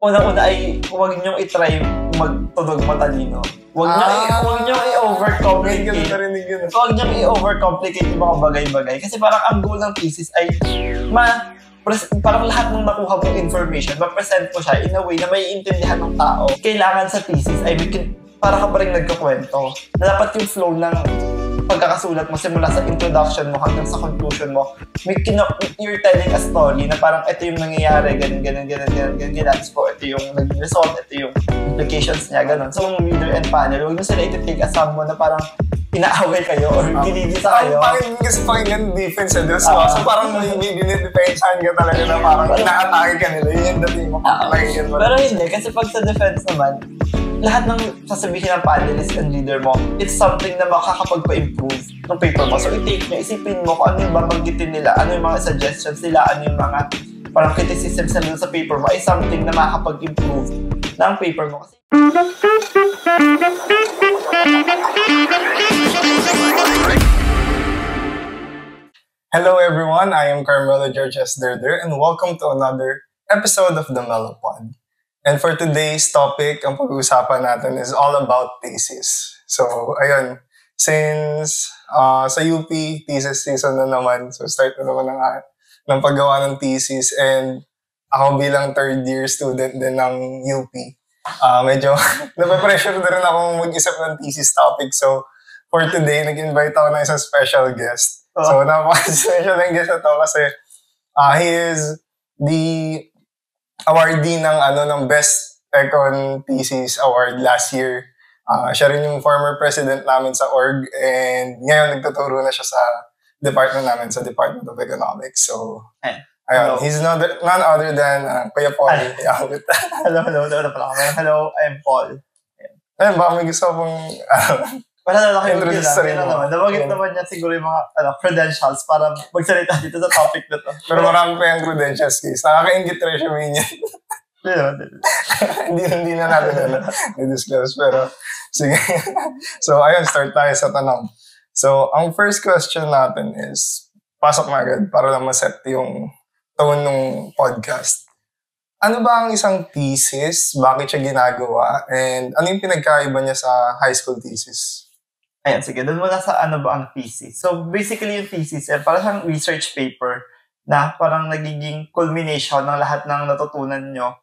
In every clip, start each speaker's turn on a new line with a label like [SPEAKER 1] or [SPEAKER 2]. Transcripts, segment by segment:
[SPEAKER 1] Una-una ay huwag niyong i-try magtunog matalino. Huwag niyong i-overcomplicate. Huwag niyong i-overcomplicate yung mga bagay-bagay. Kasi parang ang goal ng thesis ay parang lahat ng nakuha mong information, ma-present mo siya in a way na maiintindihan ng tao. Kailangan sa thesis ay para ka pa rin nagkakwento. Na dapat yung flow ng pagkakasulat mo simula sa introduction mo hanggang sa conclusion mo, you're telling a story na parang ito yung nangyayari, ganun. So, ito yung naging result, ito yung implications niya, ganun. So, yung reader and panel, huwag mo sila iti-take as someone na parang inaaway kayo or ginigisa kayo.
[SPEAKER 2] Kasi pakinggan defense so parang may dinidefensehan ka talaga na parang ina-atake ka nila. Yun yung dating mo.
[SPEAKER 1] Pero hindi, kasi pag sa defense naman, lahat ng sasabihin ng panelist and leader mo, it's something na makakapagpa-improve ng paper mo. So, i-take nyo, isipin mo kung ano yung babanggitin nila, ano yung mga suggestions nila, ano yung mga parang criticisms na sa paper mo, ay something na makakapag-improve ng paper mo.
[SPEAKER 2] Hello everyone, I am Carmelo George S. Derder and welcome to another episode of the Mellopod. And for today's topic, ang pag-uusapan natin is all about thesis. So, ayun, since sa UP, thesis season na naman, so start na naman ng paggawa ng thesis, and ako bilang third year student din ng UP, medyo napapressure na rin akong mag-isip ng thesis topic. So, for today, nag-invite ako ng isang special guest. So, napaka-special ng guest na to kasi he is the awardee ng Best Econ Thesis Award last year. Siya rin yung former president namin sa org, and ngayon nagtuturo na siya sa department namin, sa Department of Economics. So, ayun, he's none other than Kuya Paul.
[SPEAKER 1] Hello, I'm Paul.
[SPEAKER 2] Ayun, baka may gusto pong
[SPEAKER 1] wala na lang naman. Nabagit naman niya siguro yung mga credentials para magsalita dito sa topic na to.
[SPEAKER 2] Pero marami pa yung credentials case. Nakaka-ingit resume niya. Hindi na natin i-disclose. Pero, sige. So, ayun, start tayo sa tanong. So, ang first question natin is, pasok na agad para lang ma-set yung tone ng podcast. Ano ba ang isang thesis? Bakit siya ginagawa? And ano yung pinagkaiba niya sa high school thesis?
[SPEAKER 1] Ayan, sige. Doon muna sa ano ba ang thesis. So, basically yung thesis, parang siyang research paper na parang nagiging culmination ng lahat ng natutunan nyo.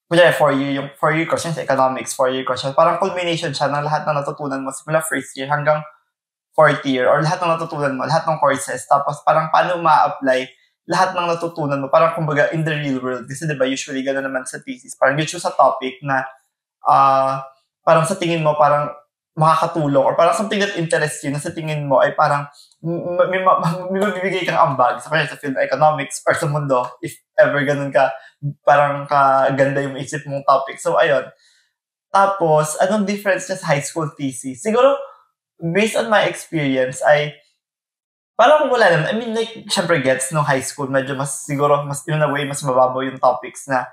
[SPEAKER 1] Kunyari, 4-year course sa economics, 4-year course. Parang culmination siya ng lahat ng natutunan mo simula first year hanggang 4th year, or lahat ng natutunan mo, lahat ng courses. Tapos parang paano ma-apply lahat ng natutunan mo. Parang kumbaga in the real world. Kasi diba usually gano'n naman sa thesis. Parang you choose a topic na parang sa tingin mo parang makakatulong or parang something that interests you na sa tingin mo ay parang may mabibigay kang ambag sa field of economics or sa mundo if ever ganun ka, parang kaganda yung isip mong topic. So, ayun. Tapos, anong difference niya sa high school thesis? Siguro, based on my experience, ay parang wala naman. I mean, like, syempre gets no high school, medyo siguro, in a way, mas mababaw yung topics na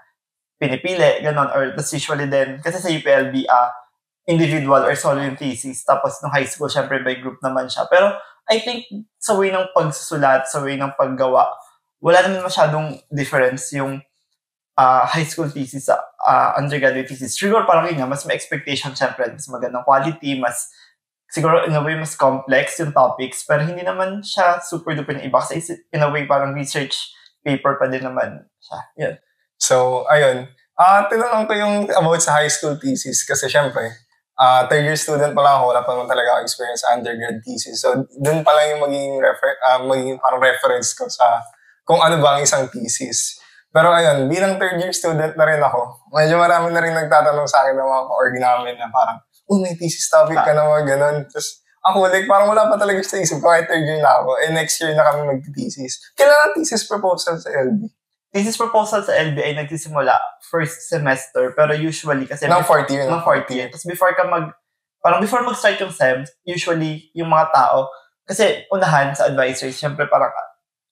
[SPEAKER 1] pinipili, ganun, or that's usually then, kasi sa UPLB, individual or solo yung thesis. Tapos, nung high school, syempre by group naman siya. Pero, I think, sa way ng pagsusulat, sa way ng paggawa, wala naman masyadong difference yung high school thesis sa undergraduate thesis. Siguro parang yun nga, mas may expectation syempre, mas magandang quality, mas, siguro in a way, mas complex yung topics. Pero hindi naman siya super duper na iba. Kasi in a way, parang research paper pa din naman siya. Yan.
[SPEAKER 2] So, ayun. Tinanong ko yung about sa high school thesis kasi syempre, third year student pa lang ako, wala pa naman talaga experience sa undergrad thesis. So, dun pa lang yung magiging parang reference ko sa kung ano ba ang isang thesis. Pero ayun, bilang third year student na rin ako, medyo marami na rin nagtatanong sa akin ng mga ka-org namin na parang, may thesis topic ka na mga ganun. Tapos ako, like, parang wala pa talaga sa isip ko, kahit third year na ako, next year na kami mag-thesis. Kailan ang thesis proposal sa LB?
[SPEAKER 1] Thesis proposal sa LB ay nagsisimula first semester, pero usually kasi
[SPEAKER 2] ng fourth year.
[SPEAKER 1] Tapos before mag-start yung SEM, usually yung mga tao, kasi unahan sa advisory, syempre parang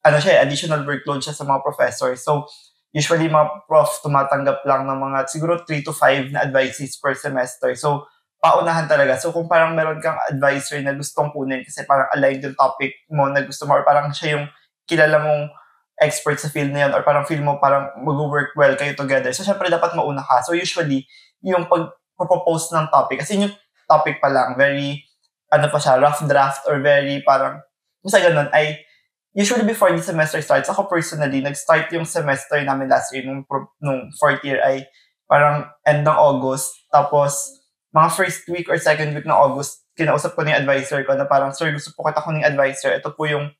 [SPEAKER 1] additional workload siya sa mga professor. So, usually mga prof tumatanggap lang ng mga siguro 3 to 5 na advices per semester. So, paunahan talaga. So, kung parang meron kang advisory na gustong kunin kasi parang aligned yung topic mo na gusto mo, or parang siya yung kilala mong expert sa field na yun or parang feel mo parang mag-work well kayo together. So, syempre, dapat mauna ka. So, usually, yung pag-propose ng topic, kasi yung topic pa lang, very, rough draft or very parang, basta ganun, ay, usually before the semester starts, ako personally, nag-start yung semester namin last year, nung fourth year ay parang end ng August. Tapos, mga first week or second week ng August, kinausap ko na yung advisor ko na parang, sir, gusto po kita ko ng advisor. Ito po yung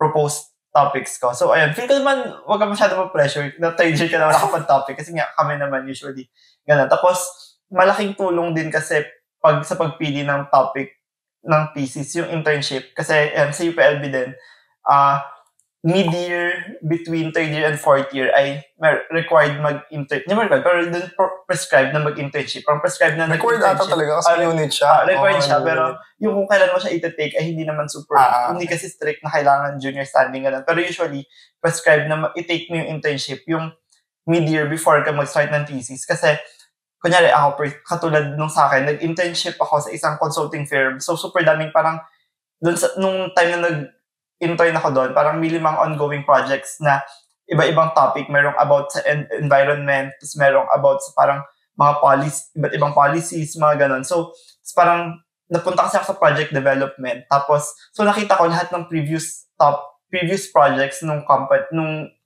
[SPEAKER 1] proposed topics ko. So, ayun, feel ko naman, wag ka masyado ma-pressure. Na third year ka naman nakapag-topic kasi nga kami naman usually. Ganun. Tapos, malaking tulong din kasi sa pagpili ng topic ng thesis, yung internship. Kasi sa UPLB din, mid-year between third year and fourth year ay required mag-internship. Hindi required, pero dun prescribed na mag-internship. Parang prescribed na
[SPEAKER 2] required ata talaga kasi unit siya.
[SPEAKER 1] Required siya, pero yung kung kailan mo siya iti-take ay hindi naman super, hindi kasi strict na kailangan junior standing ganun. Pero usually, prescribed na i-take mo yung internship, yung mid-year before ka mag-start ng thesis. Kasi, kunyari ako, katulad nung sa akin, nag-internship ako sa isang consulting firm. So, super daming parang, nung time na intern ako doon, parang may 5 ongoing projects na iba-ibang topic. Merong about sa environment, tapos merong about sa parang mga iba't ibang policies, mga ganun. So, parang napunta kasi ako sa project development. Tapos, so nakita ko lahat ng previous projects nung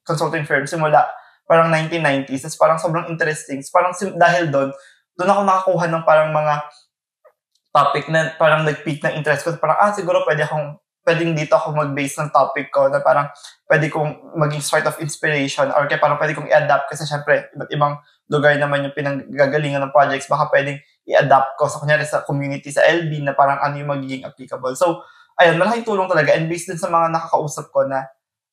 [SPEAKER 1] consulting firm simula parang 1990s. Tapos parang sobrang interesting. So, parang dahil doon ako nakakuha ng parang mga topic na parang nag-peak ng interest ko. Parang, siguro pwedeng dito ako mag-base ng topic ko na parang pwede kong maging sort of inspiration or kaya parang pwede kong i-adapt kasi syempre iba't ibang lugar naman yung pinanggagalingan ng projects, baka pwedeng i-adapt ko sa kunyari sa community sa LB na parang ano yung magiging applicable. So, ayun, malaking tulong talaga and based din sa mga nakakausap ko na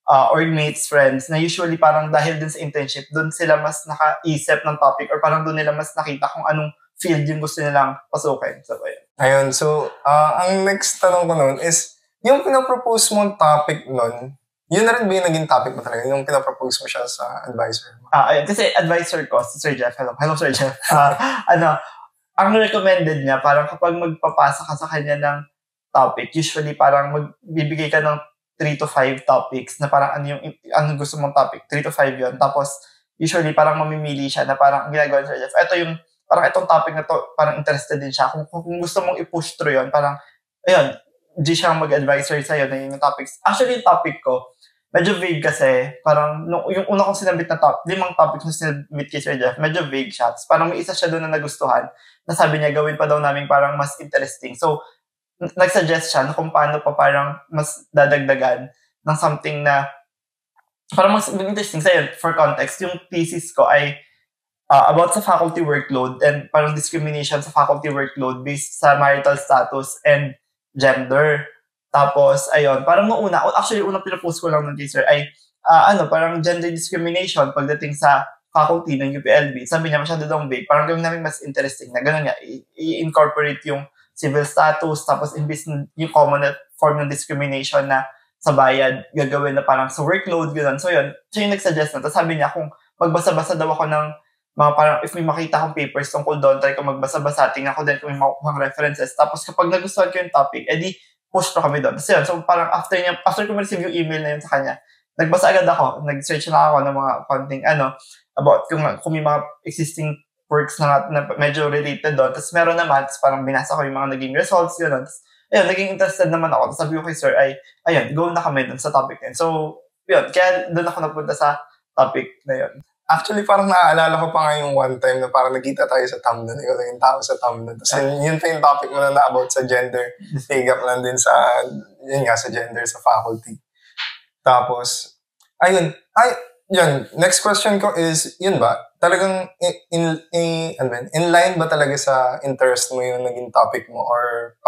[SPEAKER 1] org-mates, friends, na usually parang dahil din sa internship, doon sila mas nakaisip ng topic or parang doon nila mas nakita kung anong field yung gusto nilang pasukin. So, ayun.
[SPEAKER 2] Ayun, so ang next tanong ko noon is, yung pinapropose mong topic nun, yun na rin ba yung naging topic mo talaga? Yung pinapropose mo siya sa advisor mo?
[SPEAKER 1] Ayun. Kasi advisor ko, si Sir Jeff. Hello Sir Jeff. Ang recommended niya, parang kapag magpapasa ka sa kanya ng topic, usually parang magbibigay ka ng 3 to 5 topics na parang ano gusto mong topic. 3 to 5 yun. Tapos, usually parang mamimili siya na parang ang ginagawa ni Sir Jeff. Itong topic na to, parang interested din siya. Kung gusto mong i-push through yun, parang, ayun, di siya mag-advisor sa'yo na yung topics. Actually, yung topic ko, medyo vague kasi. Parang, yung una kong sinabit na 5 topics na sinabit kay Sir Jeff, medyo vague siya. Parang may isa siya doon na nagustuhan, na sabi niya, gawin pa daw namin parang mas interesting. So, nag-suggest siya na kung paano pa parang mas dadagdagan ng something na parang mas interesting. Sa'yo, for context, yung thesis ko ay about sa faculty workload and parang discrimination sa faculty workload based sa marital status and gender. Tapos, ayun, parang unang pinapost ko lang ng teaser ay, parang gender discrimination pagdating sa faculty ng UPLB. Sabi niya, masyado daw vague. Parang gawin namin mas interesting na gano'n nga, i-incorporate yung civil status, tapos imbis yung common form ng discrimination na sa bayad, gagawin na parang sa workload, gano'n. So, yun, siya yung nag-suggest na. Tapos sabi niya, kung magbasa-basa daw ako ng mga parang if may makita akong papers tungkol doon, try ko magbasa-basa, tingnan ko din kung may makukuhang references. Tapos kapag nagustuhan ko yung topic, edi push ko kami doon. So yun, so parang after ko ma-receive yung email na yun sa kanya, nagbasa agad ako, nag-search na ako ng mga konting about kung may mga existing works na medyo related doon. Tapos meron naman, tapos parang binasa ko yung mga naging results, gano'n. Tapos ayun, naging interested naman ako. Tapos sabi ko kay sir ay, ayun, go na kami doon sa topic na yun. So yun, kaya doon ako napunta sa topic na yun.
[SPEAKER 2] Actually, parang naaalala ko pa nga yung one time na parang nagkita tayo sa Tamnon. Ikaw lang yung tao sa Tamnon. Tapos yun pa yung topic mo na about sa gender. Pay gap lang din sa gender sa faculty. Tapos, next question ko is, yun ba? Talagang in line ba talaga sa interest mo yung naging topic mo? Or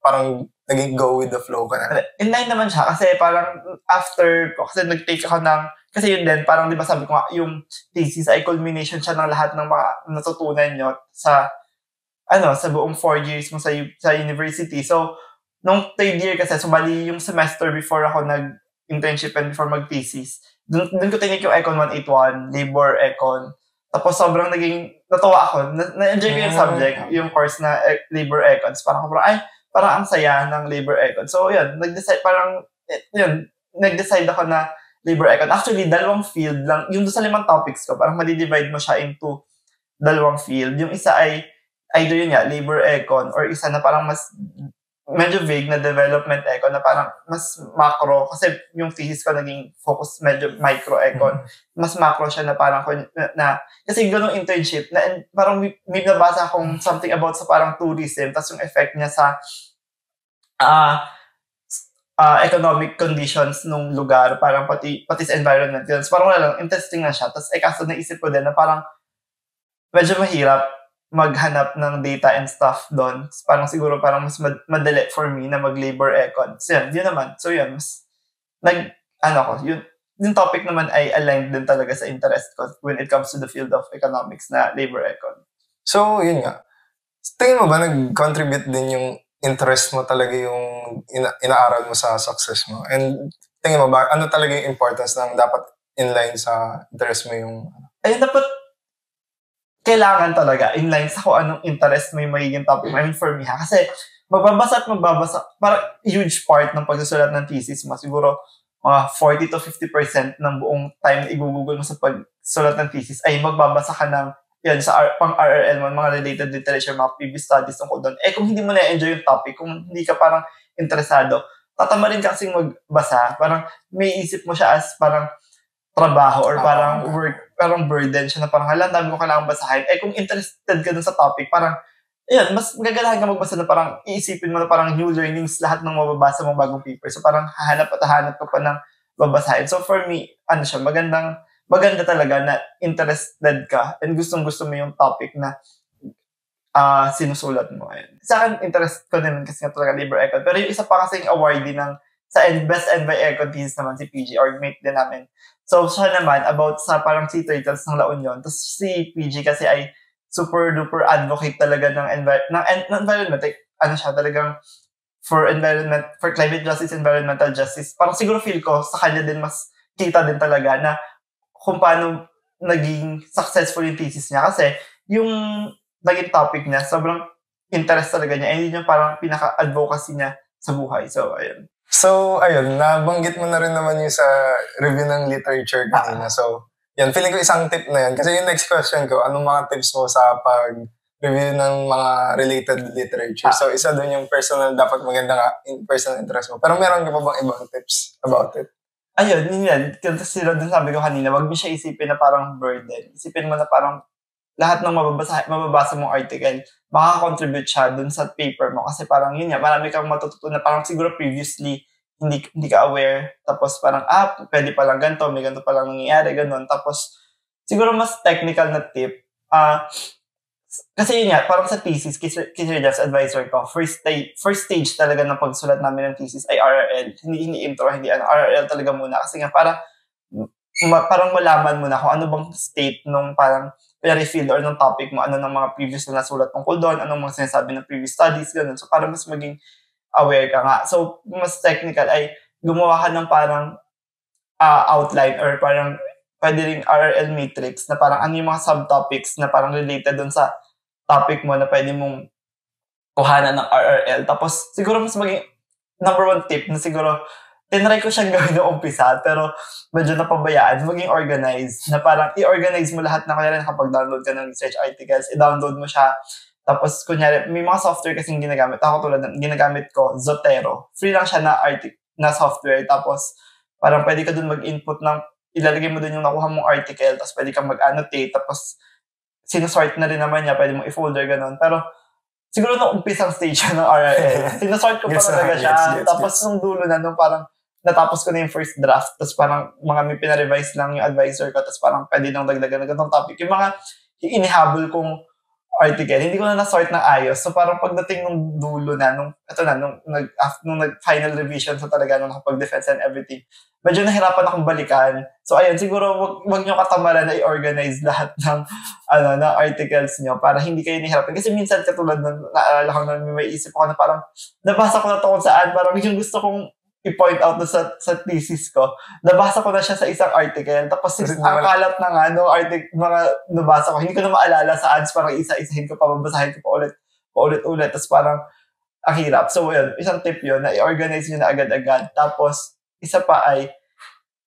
[SPEAKER 2] parang naging go with the flow ka na?
[SPEAKER 1] In line naman siya. Kasi parang after ko, kasi nag-take ako ng kasi yun din, parang di ba sabi ko nga, yung thesis ay culmination siya ng lahat ng mga natutunan nyo sa buong 4 years mo sa university. So, nung third year kasi, bali yung semester before ako nag-internship and before mag-thesis, dun ko tinik yung Econ 181, Labor Econ. Tapos sobrang natuwa ako. Na-enjoy ko yung subject, yung course na Labor Econs. Parang ang saya ng Labor Econ. So, yun, nag-decide ako na labor econ. Actually, dalawang field lang. Yung doon sa 5 topics ko, parang madidivide mo siya into dalawang field. Yung isa ay either yun nga, labor econ, or isa na parang mas medyo vague na development econ na parang mas macro. Kasi yung thesis ko naging focus medyo micro econ. Mas macro siya na parang kasi ganung internship na parang may nabasa akong something about sa parang tourism, tapos yung effect niya sa economic conditions nung lugar, parang pati sa environment yun. So parang wala lang, interesting na siya. Tapos kaso naisip ko din na parang medyo mahirap maghanap ng data and stuff doon. Parang siguro parang mas madali for me na mag-labor econ. So yun naman. So yun, mas yung topic naman ay aligned din talaga sa interest ko when it comes to the field of economics na labor econ.
[SPEAKER 2] So, yun nga. Tingin mo ba nag-contribute din yung interest mo talaga yung inaaral mo sa success mo? And tingin mo ba, ano talaga yung importance ng dapat inline sa interest mo yung...
[SPEAKER 1] Ayun, dapat kailangan talaga inline sa kung anong interest mo yung magiging topic. I mean, for me kasi magbabasa, parang huge part ng pagsusulat ng thesis mo, siguro mga 40 to 50% ng buong time na i-google mo sa pagsulat ng thesis ay magbabasa ka ng yan, sa pang RRL mo, mga related literature, mga previous studies tungkol doon. Kung hindi mo na-enjoy yung topic, kung hindi ka parang interesado, tatama rin ka kasing magbasa, parang may isip mo siya as parang trabaho or parang work, parang burden siya na parang dami ko kailangang basahin. Kung interested ka dun sa topic, parang, mas magagalahan ka magbasa na parang iisipin mo na parang new learnings lahat ng mababasa mong bagong paper. So parang hahanap ka pa ng babasahin. So for me, maganda talaga na interested ka and gustong-gusto mo yung topic na sinusulat mo. Sa akin, interest ko din kasi nga talaga labor econ. Pero yung isa pa kasing awardee ng sa Best Envy Econ thesis naman si PG, or mate din namin. So, siya naman, about sa parang sea turtles ng La Union. Tapos si PG kasi ay super-duper advocate talaga ng environment. Like, siya talagang for climate justice, environmental justice. Parang siguro feel ko, sa kanya din mas kita din talaga na kung paano naging successful yung thesis niya. Kasi yung naging topic niya, sobrang interest talaga niya. And yun yung parang pinaka-advocacy niya sa buhay. So, ayun.
[SPEAKER 2] So, ayun, nabanggit mo na rin naman yung sa review ng literature kanina. So, yan, feeling ko isang tip na yan. Kasi yung next question ko, anong mga tips mo sa pag-review ng mga related literature? So, isa dun yung dapat maganda nga, personal interest mo. Pero meron ka pa bang ibang tips about it?
[SPEAKER 1] Ayun, yun yan. Kasi dun sabi ko kanina, wag mo siya isipin na parang burden. Isipin mo na parang lahat ng mababasa mong article, makaka-contribute siya dun sa paper mo. Kasi parang yun nga, marami kang matututunan. Parang siguro previously, hindi ka aware. Tapos parang, pwede palang ganito, may ganito palang nangyayari, ganun. Tapos, siguro mas technical na tip. Kasi yun nga, parang sa thesis, kasi just advisor ko, first stage talaga ng pagsulat namin ng thesis ay RRL. Hindi intro, RRL talaga muna. Kasi nga, parang malaman mo na kung ano bang state nung parang field or ng topic mo, ano ng mga previous na nasulat tungkol doon, anong mga sinasabi ng previous studies, ganun. So, para mas maging aware ka nga. So, mas technical ay gumawa ka ng parang outline or parang pwede ring RRL matrix na parang ano yung mga subtopics na parang related doon sa topic mo na pwede mong kuhanan ng RRL. Tapos, siguro mas maging number one tip na siguro tinry ko siyang gawin noong umpisa, pero medyo napabayaan, maging organized, na parang i-organize mo lahat na kaya nakapag-download ka ng research articles, i-download mo siya, tapos kunyari, may mga software kasing ginagamit, ako tulad ng ginagamit ko, Zotero. Free lang siya na software, tapos parang pwede ka dun mag-input ng, ilalagay mo dun yung nakuha mong article, tapos pwede kang mag-annotate, tapos sinusort na rin naman niya, pwede mong i-folder, ganun. Pero siguro nung umpisang stage ng RRL, sinusort ko pa talaga siya, tapos nung dulo na, nung parang natapos ko na yung first draft, tapos parang may pinarevise lang yung advisor ko, tapos parang pwede nang dagdagan ng ganitong topic. Yung mga inihabol kong article, hindi ko na na-sort ng ayos. So parang pagdating nung dulo na, nung nag-final revision, so talaga nung nakapag-defense and everything, medyo nahirapan akong balikan. So ayun, siguro wag nyo katamaran na i-organize lahat ng articles nyo para hindi kayo nahirapan. Kasi minsan katulad nun, naalala ko na may isip ako na parang nabasa ko na to kung saan, parang yung gusto kong i-point out sa thesis ko, nabasa ko na siya sa isang article, tapos ang kalat na nga, mga nabasa ko, hindi ko na maalala saan, parang isa-isahin ko pa, babasahin ko pa ulit, tapos parang ang hirap. So, yun, isang tip yun, na i-organize nyo na agad-agad. Tapos, isa pa ay,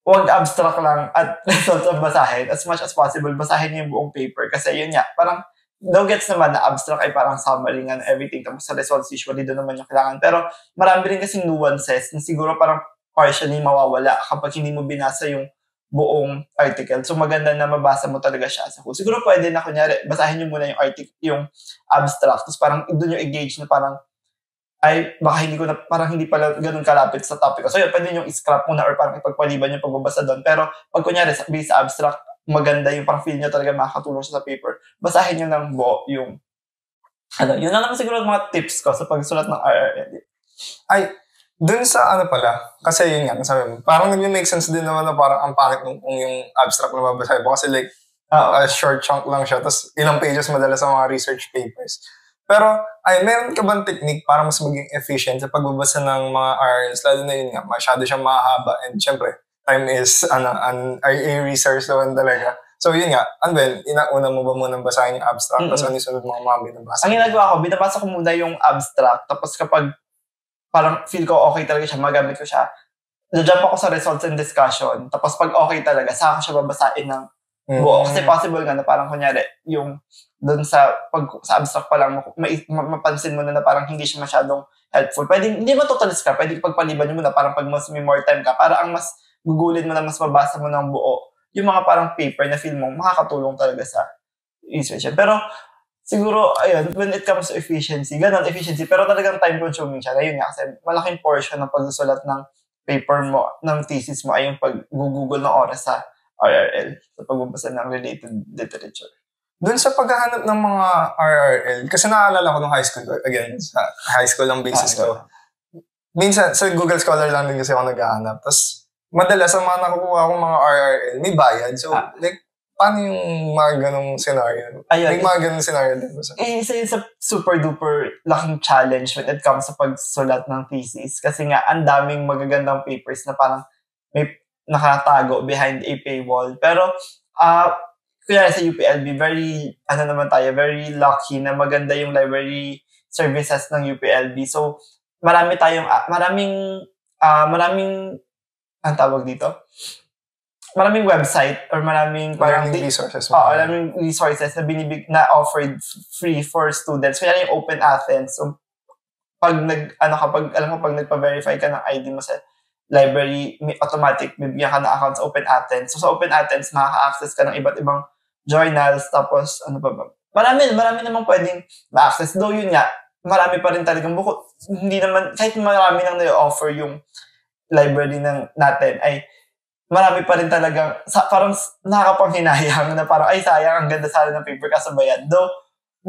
[SPEAKER 1] huwag abstract lang at results ang basahin. As much as possible, basahin niyo yung buong paper. Kasi yun nga, parang, gets naman na abstract ay parang summary nga ng everything. Tapos sa results, usually doon naman yung kailangan. Pero marami rin kasing nuances na siguro parang partially mawawala kapag hindi mo binasa yung buong article. So maganda na mabasa mo talaga siya sa whole. Siguro pwede na kunyari, basahin niyo muna yung article, yung abstract. Tapos parang doon yung engage na parang ay baka hindi ko na parang hindi pala ganoon kalapit sa topic. So yun, pwede yung i-scrap muna or parang ipagpaliban yung pagbabasa doon. Pero pag kunyari, based sa abstract, maganda yung parang feel nyo talaga makakatulong siya sa paper, basahin nyo ng buo yung yun lang naman siguro mga tips ko sa pagsulat ng RRL.
[SPEAKER 2] Ay, dun sa pala, kasi yun nga, sabi mo, parang nag-make sense din naman na parang ang pangit kung yung abstract na mabasahin mo kasi like, a short chunk lang siya, tapos ilang pages madalas sa mga research papers. Pero, meron ka bang technique para mas maging efficient sa pagbabasa ng mga RRLs? Lalo na yun nga, masyado siyang mahaba. And syempre, time is, a resource naman talaga. So yun nga, inauna mo ba munang basahin yung abstract, tapos ano yung sunod mga binabasa?
[SPEAKER 1] Ang ginagawa ko, binabasa ko muna yung abstract, tapos kapag parang feel ko okay talaga siya, magamit ko siya, na-jump ako sa results and discussion, tapos pag okay talaga, saka ko siya babasain ng buo. Kasi possible nga na parang kunyari, yung doon sa abstract pa lang, mapansin mo na parang hindi siya masyadong helpful. Pwede, hindi mo total scrap, pwede pagpaliban mo na parang pag mas may more time ka, para ang mas gugulin mo na mas mabasa mo ng buo, yung mga parang paper na feel mo, makakatulong talaga sa research. Pero siguro, ayun, when it comes to efficiency, efficiency, pero talagang time consuming siya. Ayun nga, kasi malaking portion ng pagsusulat ng paper mo, ng thesis mo, ay yung pag-google ng oras sa RRL, sa pagbabasa ng related literature.
[SPEAKER 2] Doon sa paghahanap ng mga RRL, kasi naalala ko nung high school, again, sa high school ang basis ko. Minsan, sa Google Scholar lang din kasi ako naghahanap. Tapos, madalas ang mga nakukuha kong mga RRL, may bayad. So, like, paano yung mga ganong scenario? Ayun, may mga ganong scenario din.
[SPEAKER 1] Isa yun sa super duper laking challenge when it comes sa pagsulat ng thesis. Kasi nga, ang daming magagandang papers na parang may nakatago behind a paywall. Pero, kaya sa UPLB, very lucky na maganda yung library services ng UPLB. So, maraming ang tawag dito? Maraming website or maraming
[SPEAKER 2] resources.
[SPEAKER 1] Maraming resources na offered free for students. Kaya yung Open Athens. So, pag nagpa-verify ka ng ID mo sa library, automatic, bibigyan ka ng account sa Open Athens. So, sa Open Athens, makaka-access ka ng iba't ibang journals, tapos, Marami namang pwedeng ma-access. Though yun nga, marami pa rin talagang bukod. Hindi naman, kahit marami nang na-offer yung library natin, ay marami pa rin talagang, parang nakakapanghinayang na parang, ay sayang, ang ganda sana ng paper kasabayan. Though,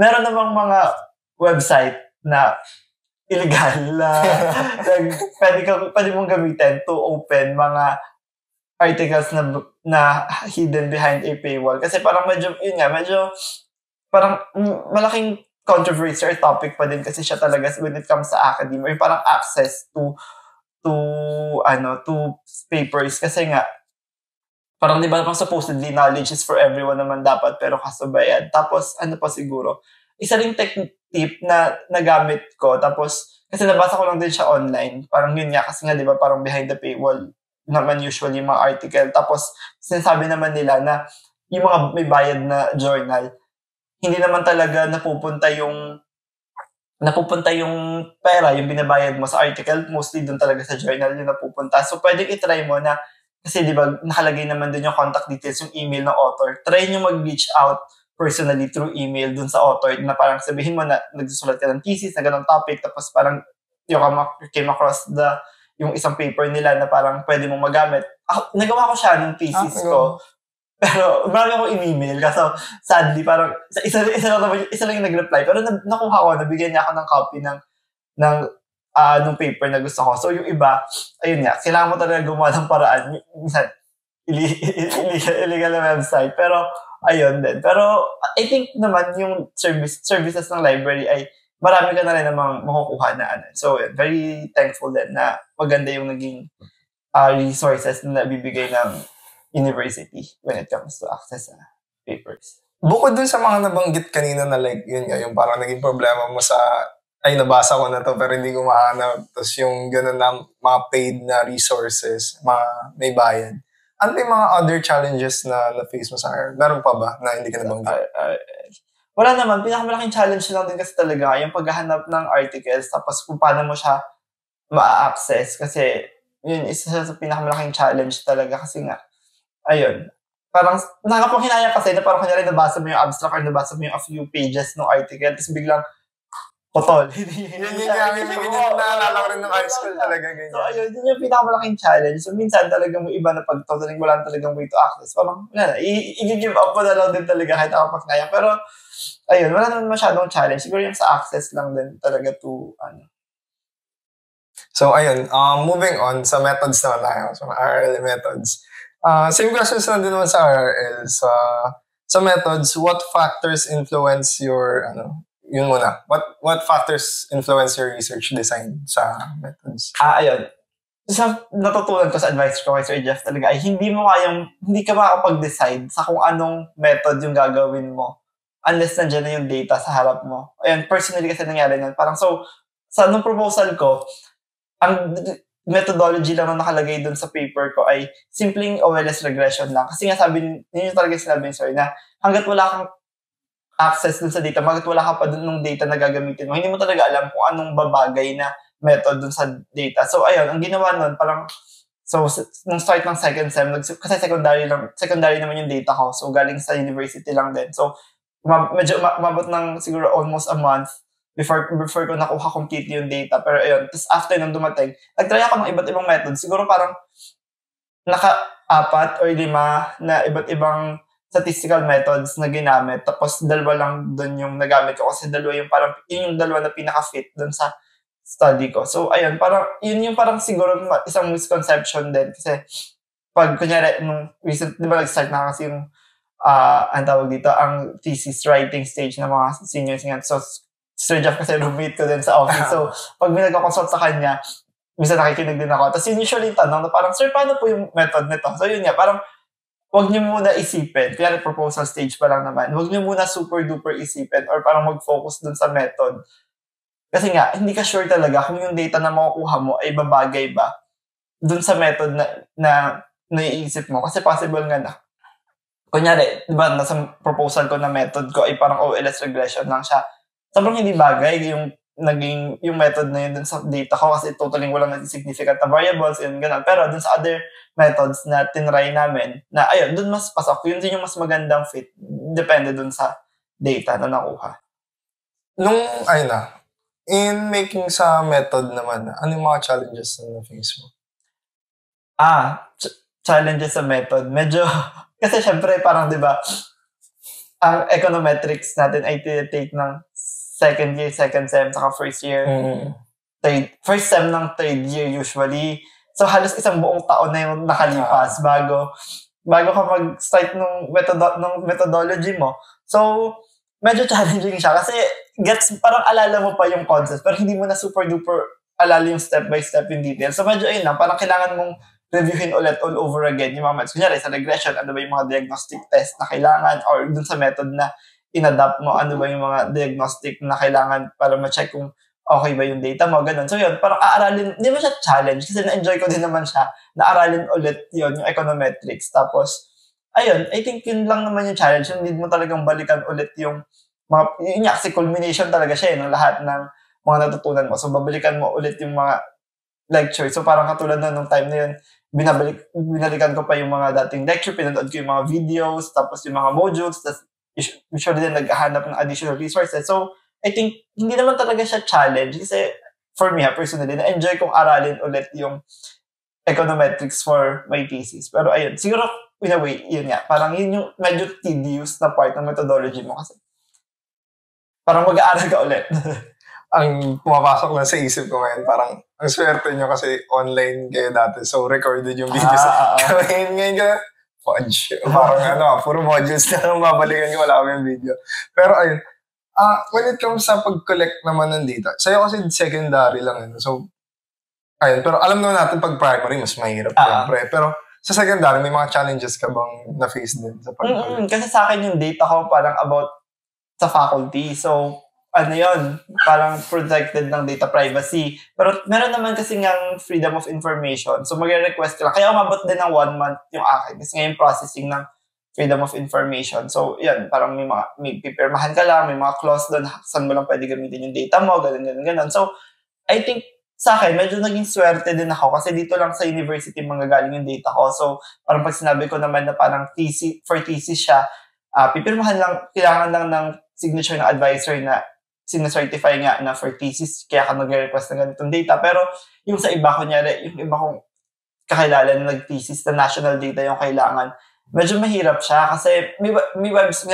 [SPEAKER 1] meron namang mga website na illegal na pwede mong gamitin to open mga articles na hidden behind a paywall. Kasi parang medyo parang malaking controversy or topic pa din kasi siya talaga when it comes sa academia. Yung parang access to papers. Kasi nga, parang di ba supposedly knowledge is for everyone naman dapat pero kasabayan. Tapos pa siguro, isa ring tip na nagamit ko. Tapos, kasi nabasa ko lang din siya online. Parang yun nga, kasi nga di ba parang behind the paywall naman usually yung mga article. Tapos, sinasabi naman nila na yung mga may bayad na journal, hindi naman talaga napupunta yung pera, yung binabayad mo sa article, mostly doon talaga sa journal yung napupunta. So, pwedeng itry mo na, kasi di ba, nakalagay naman doon yung contact details, yung email ng author. Try nyo mag-reach out personally through email doon sa author na parang sabihin mo na nagsusulat ka ng thesis na ganong topic, tapos parang yung came across yung isang paper nila na parang pwede mong magamit. Nagawa ko siya ng thesis ko. Pero marami akong in-email. Kaso sadly, parang isa lang yung nag-reply. Pero nakuha ko, nabigyan niya ako ng copy ng paper na gusto ko. So yung iba, ayun nga, kailangan mo talaga gumawa ng paraan. Minsan, illegal na website. Pero ayun din. Pero I think naman yung services ng library ay marami ka na rin namang makukuha na. So, very thankful din na maganda yung naging resources na nabibigay ng university when it comes to access sa papers.
[SPEAKER 2] Bukod dun sa mga nabanggit kanina na like, yun nga, yung parang naging problema mo sa, ay, nabasa ko na to pero hindi ko mahanap. Tapos yung gano'n na mga paid na resources, mga may bayad. ano yung mga other challenges na na-face mo sa IRL? Meron pa ba na hindi ka nabanggit?
[SPEAKER 1] Wala naman. Pinakamalaking challenge lang din kasi talaga yung paghahanap ng articles tapos kung paano mo siya ma-access kasi yun, isa sa pinakamalaking challenge talaga kasi nga, ayun, parang nakakapanghinayang kasi na parang kunyari nabasa mo yung abstract or nabasa mo yung a few pages ng article tapos biglang potol.
[SPEAKER 2] Yun naalala ko rin ng high school talaga ganyan.
[SPEAKER 1] So ayun, yun yung pinakamalaking challenge. So minsan talagang may iba na pag totaling wala talagang way to access. Parang, i-give up mo na lang din talaga kahit nakapaghinayang. Pero, ayun, wala naman masyadong challenge. Siguro yung sa access lang din talaga to,
[SPEAKER 2] So, ayun, moving on sa methods naman tayo, sa RL methods. Same questions lang din naman sa RL. Sa methods, what factors influence your, yun muna, what factors influence your research design sa methods?
[SPEAKER 1] Ayun. Sa natutunan ko sa advice ko kay Sir Jeff talaga ay hindi ka makakapag-decide sa kung anong method yung gagawin mo unless nandiyan na yung data sa harap mo. Ayun, personally kasi nangyari nun. Parang sa anong proposal ko, ang methodology lang na nakalagay dun sa paper ko ay simpleng OLS regression lang. Kasi nga yun yung talaga sinabi ni Sir na hanggat wala kang access dun sa data, hanggat wala ka pa dun ng data na gagamitin mo, hindi mo talaga alam kung anong babagay na method dun sa data. So, ayun, ang ginawa nun, parang, nung start ng second sem, kasi secondary naman yung data ko, so galing sa university lang din. So, medyo umabot ng siguro almost a month before ko nakuha completely yung data. Pero ayun, tapos after nung dumating, nag-try ako ng iba't ibang method. Siguro parang naka-4 or 5 na iba't ibang statistical methods na ginamit. Tapos 2 lang dun yung nagamit ko kasi 2 yung parang, yun yung 2 na pinaka-fit dun sa study ko. So ayun, parang, yun yung parang siguro isang misconception din. Kasi pag kunyari, nung recent, di ba nag-start na kasi yung, ang tawag dito, ang thesis writing stage ng mga seniors nga. So, Sir Jeff kasi roommate ko din sa office. So, pag may nagkakonsult sa kanya, minsan nakikinig din ako. Tapos yun usually yung tanong na parang, Sir, paano po yung method nito? So yun nga, parang, huwag niyo muna isipin. Kaya proposal stage pa lang naman. Huwag niyo muna super duper isipin or parang mag-focus dun sa method. Kasi nga, hindi ka sure talaga kung yung data na makukuha mo ay babagay ba dun sa method na naiisip mo. Kasi possible nga na. Kunyari, di ba, nasa proposal ko na method ko ay parang OLS regression lang siya. Sobrang hindi bagay yung method na yun dun sa data ko kasi totally walang significant na variables and gano'n. Pero dun sa other methods na tinry namin, na ayun, dun mas pasok. Yun din yung mas magandang fit. Depende dun sa data na nakuha.
[SPEAKER 2] In making sa method naman, ano yung mga challenges na na-face mo?
[SPEAKER 1] Challenges sa method. Medyo, kasi syempre parang di ba, ang econometrics natin ay tinitake ng second year, second sem, saka first year. First sem ng third year usually. So halos isang buong taon na yung nakalipas bago ka mag-start ng methodology mo. So, medyo challenging siya kasi parang alala mo pa yung concepts pero hindi mo na super duper alala yung step by step yung details. So medyo ayun lang, parang kailangan mong reviewin ulit all over again yung mga methods. Kunyari sa regression, ano ba yung mga diagnostic test na kailangan or dun sa method na in-adapt mo, ano ba yung mga diagnostic na kailangan para ma-check kung okay ba yung data mo, ganun. So yun, parang aaralin, hindi mo siya challenge kasi na-enjoy ko din naman siya na aralin ulit yun, yung econometrics. Tapos, ayun, I think yun lang naman yung challenge. Hindi mo talagang balikan ulit yung mga, yun nga, kasi culmination talaga siya ng lahat ng mga natutunan mo. So, babalikan mo ulit yung mga lecture. So, parang katulad na nung time na yun, binalikan ko pa yung mga dating lecture, pinanood ko yung mga videos, tapos yung mga modules, tapos usually din naghahanap ng additional resources. So, I think, hindi naman talaga siya challenge kasi for me, personally, na-enjoy kong aralin ulit yung econometrics for my thesis. Pero ayun, siguro, in a way, yun nga, parang yun yung medyo tedious na part ng methodology mo kasi parang mag-aaral ka ulit.
[SPEAKER 2] Ang pumapasok lang sa isip ko ngayon, parang ang swerte nyo kasi online kayo dati. So, recorded yung videos. Ngayon ka, fudge. Parang puro modules na lang babalikan ko, wala kami yung video. Pero ayun, when it comes sa pag-collect naman ng data, sa'yo kasi secondary lang yun. So, ayun, pero alam naman natin pag primary, mas mahirap. Siyempre. Pero sa secondary, may mga challenges ka bang na-face din sa pag-collect?
[SPEAKER 1] Kasi sa akin yung data ko parang about sa faculty. So, ano yun, parang protected ng data privacy. Pero meron naman kasi ng freedom of information. So, magre-request ka lang. Kaya umabot din ng 1 month yung akin. Kasi ngayon processing ng freedom of information. So, yan, parang may pipirmahan ka lang, may mga clause doon, saan mo lang pwede gamitin yung data mo, ganun. So, I think, sa akin, medyo naging swerte din ako kasi dito lang sa university manggagaling yung data ko. So, parang pag sinabi ko naman na parang for thesis siya, pipirmahan lang, kailangan lang ng signature ng advisor na sinacertify nga na for thesis, kaya ka nag-request ng ganitong data. Pero yung sa iba, kunyari, yung iba kong kakilala na nag-thesis na national data yung kailangan, medyo mahirap siya kasi may website,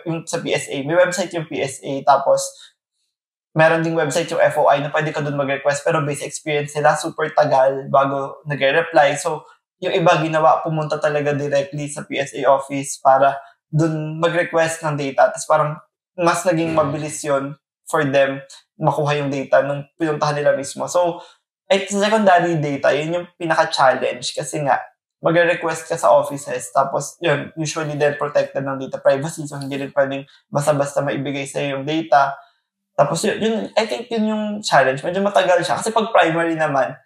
[SPEAKER 1] yung sa PSA, may website yung PSA, tapos meron ding website yung FOI na pwede ka doon mag-request, pero base experience nila, super tagal bago nag-reply. So, yung iba ginawa, pumunta talaga directly sa PSA office para doon mag-request ng data. Tapos parang mas naging mabilis yon for them makuha yung data nung pinuntahan nila mismo. So, sa secondary data, yun yung pinaka-challenge kasi nga, mag-request ka sa offices, tapos yun, usually then protected ng data privacy, so hindi rin pwedeng basta-basta maibigay sa'yo yung data. Tapos yun, I think yun yung challenge. Medyo matagal siya. Kasi pag primary naman,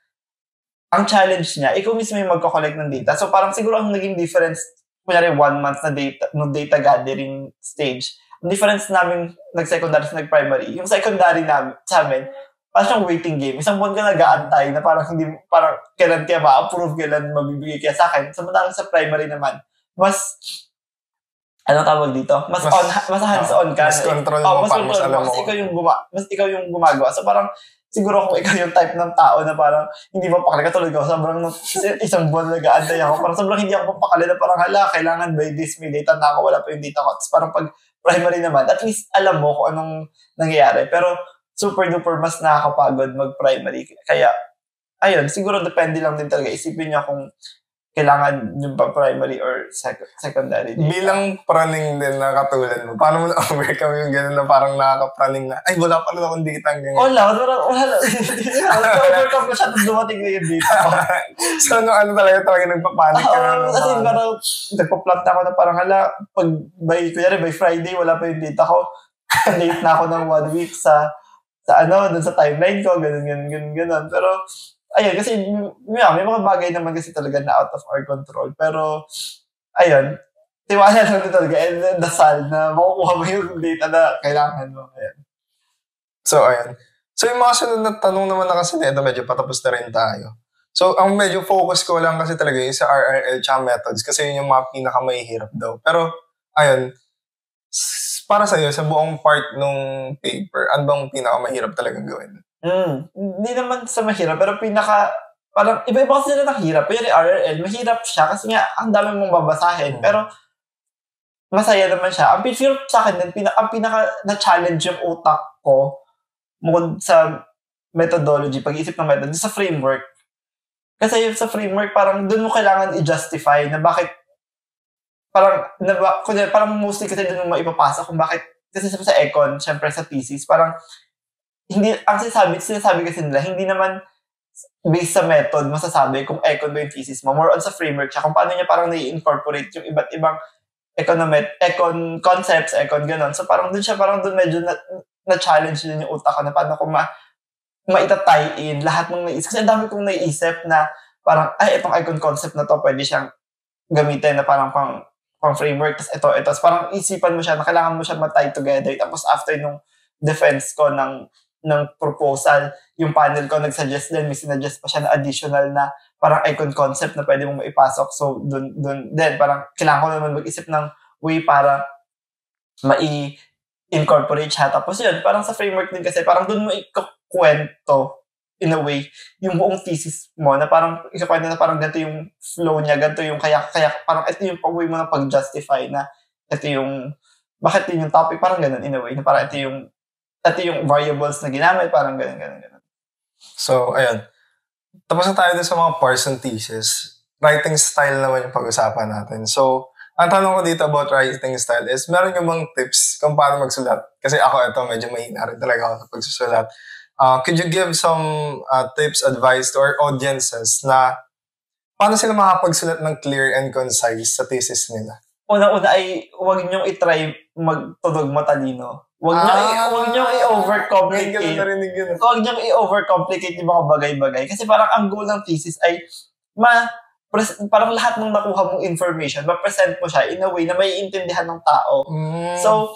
[SPEAKER 1] ang challenge niya, ikaw mismo yung magko-collect ng data. So parang siguro ang naging difference, kunyari 1 month na data, no data gathering stage, ang difference namin nag-secondary sa nag-primary, yung secondary namin, sa amin, parang siyang waiting game. Isang buwan ka nag-aantay na parang hindi, parang kailan kaya ma-approve, kailan mabibigay kaya sa akin. Samantalang sa primary naman, mas, ano tawag dito? Mas hands-on ka.
[SPEAKER 2] Mas control mo, mas alam mo.
[SPEAKER 1] Mas ikaw yung gumagawa. So parang, siguro kung ikaw yung type ng tao na parang hindi mo pakali, katulad ko, sobrang isang buwan nag-aantay ako. Parang sobrang hindi ako papakali na parang kailangan by this, may data na ako, wala pa yung data ko. Tapos parang pag primary naman, at least alam mo kung anong nangyayari. Pero super duper mas nakakapagod mag-primary. Kaya, ayun, siguro depende lang din talaga. Isipin niyo kung kailangan yung primary or secondary data.
[SPEAKER 2] Bilang praning din na katulad mo, paano mo na-overcome yung gano'n na parang nakaka-praning na, ay, wala pa rin akong data ganyan.
[SPEAKER 1] Wala. Na-overcome ko siya at dumating na yung data ko.
[SPEAKER 2] So, ano talaga nagpapanik ka na?
[SPEAKER 1] Kasi parang nagpa-plot na ako na parang pag by Friday, wala pa yung data ko. Late na ako ng 1 week sa dun sa timeline ko, ganun. Pero, ayun, kasi may mga bagay naman kasi talaga na out of our control. Pero, ayun, tiwala lang din talaga and dasal na makukuha mo yung data na kailangan mo. Ayun.
[SPEAKER 2] So, ayun. So, yung mga sunod na tanong naman na kasi nito, medyo patapos na rin tayo. So, ang medyo focus ko lang kasi talaga yung sa RRL tsaka methods kasi yun yung mga pinakamahihirap daw. Pero, ayun, para sa'yo, sa buong part nung paper, ano bang pinakamahirap talagang gawin?
[SPEAKER 1] Hindi naman sa mahirap, pero parang iba-iba kasi sila ng hirap. Pero yung RRL, mahirap siya kasi nga, ang dami mong babasahin. Pero, masaya naman siya. Ang feel sa akin din, ang pinaka na-challenge yung utak ko, mukod sa methodology, pag-iisip ng method, sa framework. Kasi yung sa framework, parang doon mo kailangan i-justify na bakit parang mostly kasi doon mo maipapasa kung bakit, kasi sa econ, syempre sa thesis, parang hindi, ang sinasabi kasi nila, hindi naman based sa method masasabi kung econ ba yung thesis mo, more on sa framework siya, kung paano niya parang nai-incorporate yung iba't ibang econ concepts, econ ganon. So parang doon medyo na-challenge din yung utak ko na paano ko maitatie in lahat ng naisip. Kasi ang dami kong naiisip na parang, itong icon concept na to, pwede siyang gamitin na parang pang framework, tapos ito. Parang isipan mo siya na kailangan mo siya ma-tie together. Tapos after nung defense ko ng proposal, yung panel ko nag-suggest din, may sinuggest pa siya na additional na parang icon concept na pwede mong maipasok. So, dun then parang kailangan ko naman mag-isip ng way para mai-incorporate siya. Tapos yun, parang sa framework din kasi, parang dun mo ikukwento in a way, yung buong thesis mo, na parang ikakwento na parang ganito yung flow niya, ganito yung kaya parang ito yung way mo na pag-justify na ito yung, bakit yun yung topic, parang ganun in a way, na parang ito yung variables na ginamit, parang ganun.
[SPEAKER 2] So, ayun. Tapos na tayo din sa mga parts and thesis. Writing style naman yung pag-usapan natin. So, ang tanong ko dito about writing style is, meron yung bang tips kung paano magsulat? Kasi ako, medyo mahina rin talaga ako sa pagsusulat. Could you give some tips, advice to our audiences na paano sila makapagsulat ng clear and concise sa thesis nila?
[SPEAKER 1] unang-una ay huwag niyong i-try magtunog matalino. Huwag niyong i-overcomplicate. Huwag niyong i-overcomplicate yung mga bagay-bagay. Kasi parang ang goal ng thesis ay parang lahat ng nakuha mong information, ma-present mo siya in a way na may intindihan ng tao. So,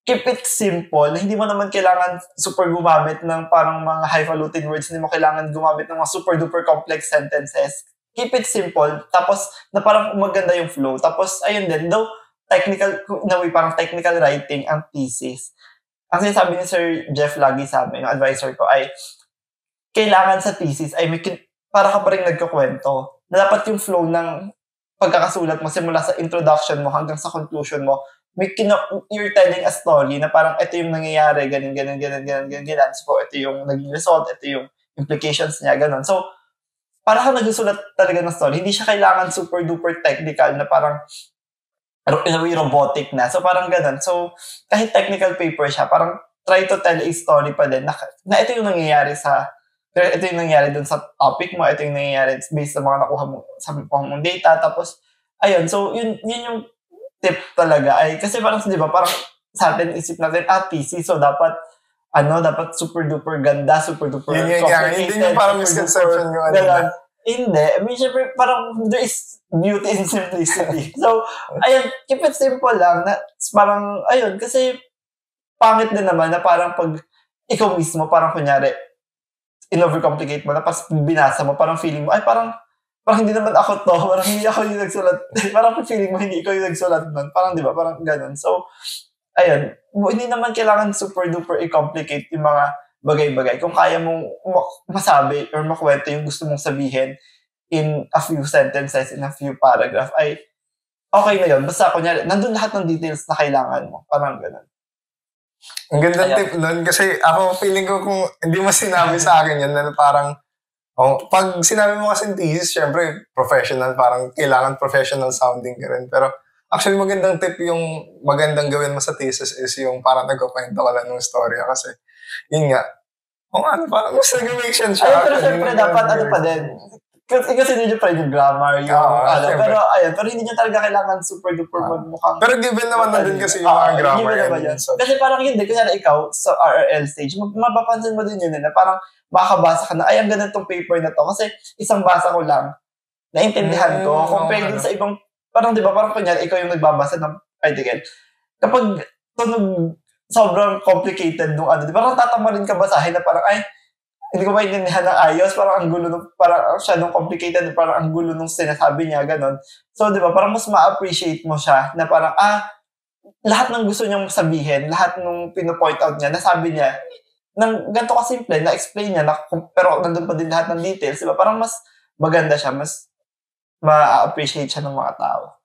[SPEAKER 1] keep it simple. Hindi mo naman kailangan super gumamit ng parang mga highfalutin words. Hindi mo kailangan gumamit ng mga super-duper complex sentences. Keep it simple. Tapos, na parang maganda yung flow. Tapos, ayun din, though, in a way, parang technical writing ang thesis. Ang sinasabi ni Sir Jeff lagi sa amin, yung advisor ko, ay kailangan sa thesis ay para ka pa rin nagkukwento. Na dapat yung flow ng pagkakasulat mo simula sa introduction mo hanggang sa conclusion mo, you're telling a story na parang ito yung nangyayari, ganyan. So, ito yung naging result, ito yung implications niya, ganun. So, para ka nagsusulat talaga ng story, hindi siya kailangan super duper technical na parang in a way robotic na. So, parang ganun. So, kahit technical paper siya, parang try to tell a story pa din na ito yung nangyayari ito yung nangyayari dun sa topic mo, ito yung nangyayari based sa mga nakuha mong data, tapos, ayun, so, yun yung tip talaga, ay, kasi parang, di ba, parang sa atin, isip natin, thesis, so, dapat super duper ganda, super duper
[SPEAKER 2] complicated. Hindi yung parang misconception yung ano.
[SPEAKER 1] Hindi, I mean, syempre, parang, there is beauty in simplicity. So, ayun, keep it simple lang, na, parang, ayun, kasi, pangit din naman na parang pag, ikaw mismo, parang kunyari, in-overcomplicate mo na, pas binasa mo, parang feeling mo, ay parang hindi naman ako to, parang hindi ako yung nagsulat, parang feeling mo hindi ikaw yung nagsulat nun, parang di ba, parang ganun. So, ayun, hindi naman kailangan super duper i-complicate yung mga bagay-bagay. Kung kaya mong masabi or makwento yung gusto mong sabihin in a few sentences, in a few paragraph, ay okay na yun. Basta kunyari, nandun lahat ng details na kailangan mo, parang ganun.
[SPEAKER 2] Ang gandang tip nun, kasi ako feeling ko kung hindi mo sinabi sa akin yan, na parang, pag sinabi mo kasi thesis, syempre, professional, parang kailangan professional sounding ka rin. Pero actually, magandang tip yung magandang gawin mo sa thesis is yung parang nagkukwento ka lang ng storya kasi, yun nga, parang mas nag-make sense siya.
[SPEAKER 1] Pero syempre, dapat pa din. Kasi hindi nyo pa rin yung grammar, pero hindi nyo talaga kailangan super duper mukhang.
[SPEAKER 2] Pero given naman na din kasi yung mga grammar.
[SPEAKER 1] Kasi parang yun din, kasi ikaw sa RRL stage, mapapansin mo din yun na parang makakabasa ka na, ay, ang ganda tong paper na to. Kasi isang basa ko lang, naintindihan ko, compared din sa ibang, parang di ba, parang kunyari, ikaw yung nagbabasa ng article. Kapag tunog, sobrang complicated nung di ba, parang tatama rin ka basahin na parang, ay, hindi ko maintindihan ng ayos, parang ang gulo parang siya nung complicated, parang ang gulo nung sinasabi niya, ganon. So, di ba, parang mas ma-appreciate mo siya, na parang, lahat ng gusto niyang sabihin, lahat nung pino-point out niya, nasabi niya, ng ganito kasimple, na-explain niya, pero nandun pa din lahat ng details, di ba? Parang mas maganda siya, mas ma-appreciate siya ng mga tao.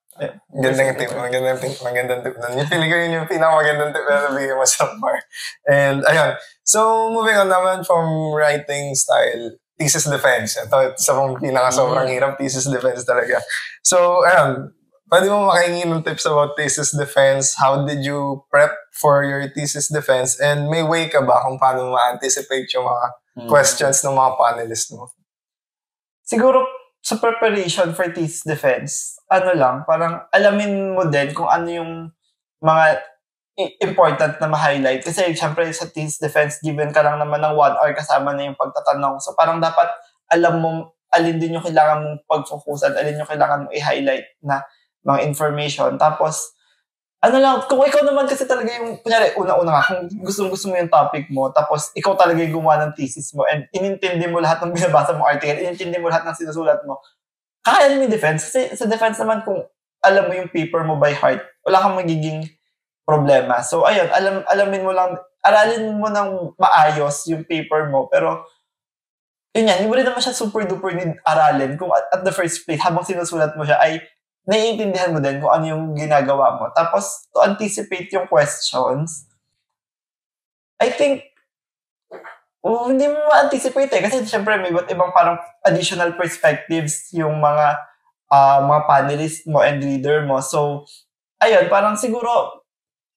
[SPEAKER 2] Magandang tip. Yung feeling ko yun yung pinakamagandang tip na nabigay mo so far. And, ayun. So, moving on naman from writing style, thesis defense. Ito, sa mga pinaka-sobrang hirap, thesis defense talaga. So, ayun. Pwede mo makahingi ng tips about thesis defense? How did you prep for your thesis defense? And may way ka ba kung paano ma-anticipate yung mga questions ng mga panelists mo?
[SPEAKER 1] Siguro, sa preparation for thesis defense, parang alamin mo din kung ano yung mga important na ma-highlight. Kasi syempre sa thesis defense, given ka lang naman ng 1 hour kasama na yung pagtatanong. So parang dapat alam mo alin din yung kailangan mong pag-focusan, alin yung kailangan mong i-highlight na mga information. Tapos, kung ikaw naman kasi talaga yung, kunyari, una-una nga, kung gusto mo yung topic mo, tapos ikaw talaga yung gumawa ng thesis mo, and inintindi mo lahat ng binabasa mong article, inintindi mo lahat ng sinusulat mo, kaya mo yung defense. Kasi sa defense naman, kung alam mo yung paper mo by heart, wala kang magiging problema. So, ayun, aralin mo ng maayos yung paper mo, pero, yun yan, hindi mo rin naman siya super duper need aralin kung at the first place, habang sinusulat mo siya, ay naiintindihan mo din kung ano yung ginagawa mo. Tapos, to anticipate yung questions, I think, hindi mo ma-anticipate kasi syempre may iba't ibang parang additional perspectives yung mga panelist mo and reader mo. So, ayun, parang siguro,